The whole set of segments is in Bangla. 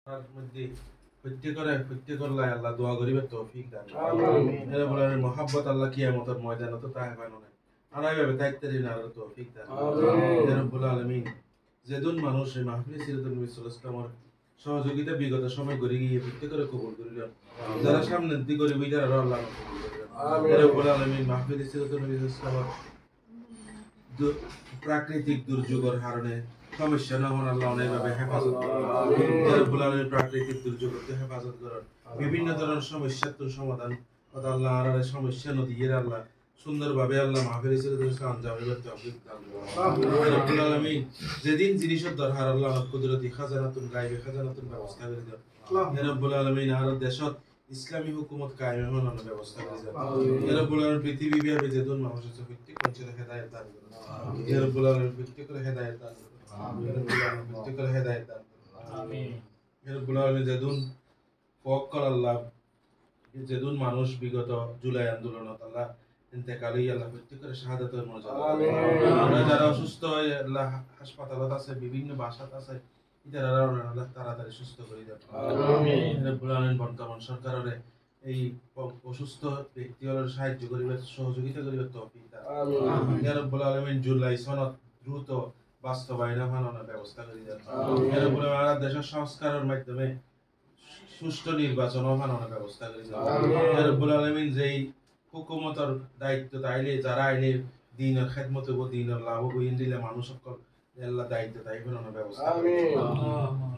তার মধ্যে প্রত্যেকের আল্লাহ দোয়া করিবে তৌফিক দান আমিন এর বলে মহব্বত আল্লাহ কিয়ামতের ময়দানে তো তাই হয় না আনাই ভাবে দায়িত্ব দিন আর তৌফিক দান আমিন ইয়া রাব্বুল আলামিন যেদুন মানুষ এই মাহফিলে সিরাতুল নবী সাল্লাল্লাহু আলাইহি ওয়াসাল্লামের সহযোগিতা বিগত সময় করে গিয়ে প্রত্যেকের কবুল করিলেন যারা সামনে দিক করে বিদার আর আল্লাহ কবুল করিলেন আমিন ইয়া রাব্বুল আলামিন মাহফিলে সিরাতুল নবী সাল্লাল্লাহু আলাইহি ওয়াসাল্লামের প্রাকৃতিক দুর্যোগের কারণে সমস্যা না হন আল্লাহ অনেকভাবে হেফাজত করেন প্রাকৃতিক দুর্যোগ হেফাজত করেন বিভিন্ন ধরনের সমস্যার তো সমাধান আল্লাহ আর সমস্যা নদী আল্লাহ সুন্দরভাবে আল্লাহ মাহফিল আলামিন যেদিন জিনিসের দরকার আল্লাহ কুদরতি খাজানাতুন গায়বে খাজানাতুন ব্যবস্থা করে দেন ইয়া রাব্বুল আলামিন আর দেশত ইসলামী হুকুমত কায়েম হওয়ার ব্যবস্থা করে দেন ইয়া রাব্বুল আলামিন পৃথিবী ব্যাপী যেদুন মানুষ আছে প্রত্যেক মানুষের হেদায়েত দান করুন ইয়া রাব্বুল আলামিন প্রত্যেকের হেদায়েত দান করুন আমিন প্রত্যেকের হেদায়েত দান আমিন ইয়া রাব্বুল আলামিন যেদুন ফকর আল্লাহ যেদুন মানুষ বিগত জুলাই আন্দোলনত আল্লাহ ইন্তেকালি আল্লাহ প্রত্যেকের শাহাদাতের মর্যাদা আমিন আমরা যারা অসুস্থ হয় আল্লাহ হাসপাতালত আছে বিভিন্ন বাসাত আছে ইতারা আল্লাহ তাড়াতাড়ি সুস্থ করে দেন আমিন রাব্বুল আলামিন বর্তমান সরকারের এই অসুস্থ ব্যক্তিদের সাহায্য করিবে সহযোগিতা করিবে তৌফিক দান আমিন ইয়া রাব্বুল আলামিন জুলাই সনদ দ্রুত বাস্তবায়ন হওয়ার ব্যবস্থা করে দেন আমিন ইয়া রাব্বুল আলামিন দেশের সংস্কারের মাধ্যমে সুষ্ঠু নির্বাচন হওয়ার ব্যবস্থা করে দেন আমিন ইয়া রাব্বুল আলামিন যেই হুকুমতের দায়িত্ব তাইলে যারা আইলে দ্বীনের খেদমত ও দ্বীনের লাভ বইন দিলে মানুষ সকল আল্লাহ দায়িত্ব তাই বানানোর ব্যবস্থা আমিন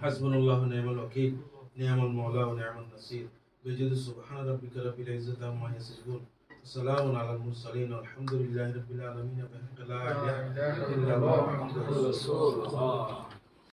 হাসবুনাল্লাহু নি'মাল ওয়াকিল নি'মাল মাওলা ওয়া নি'মান নাসির বিজুদ সুবহান রাব্বিকা রাব্বিল ইজ্জাতি আম্মা ইয়াসিফুন সালামুন আলাল মুরসালিন আলহামদুলিল্লাহি রাব্বিল আলামিন লা ইলাহা ইল্লাল্লাহ মুহাম্মাদুর রাসূলুল্লাহ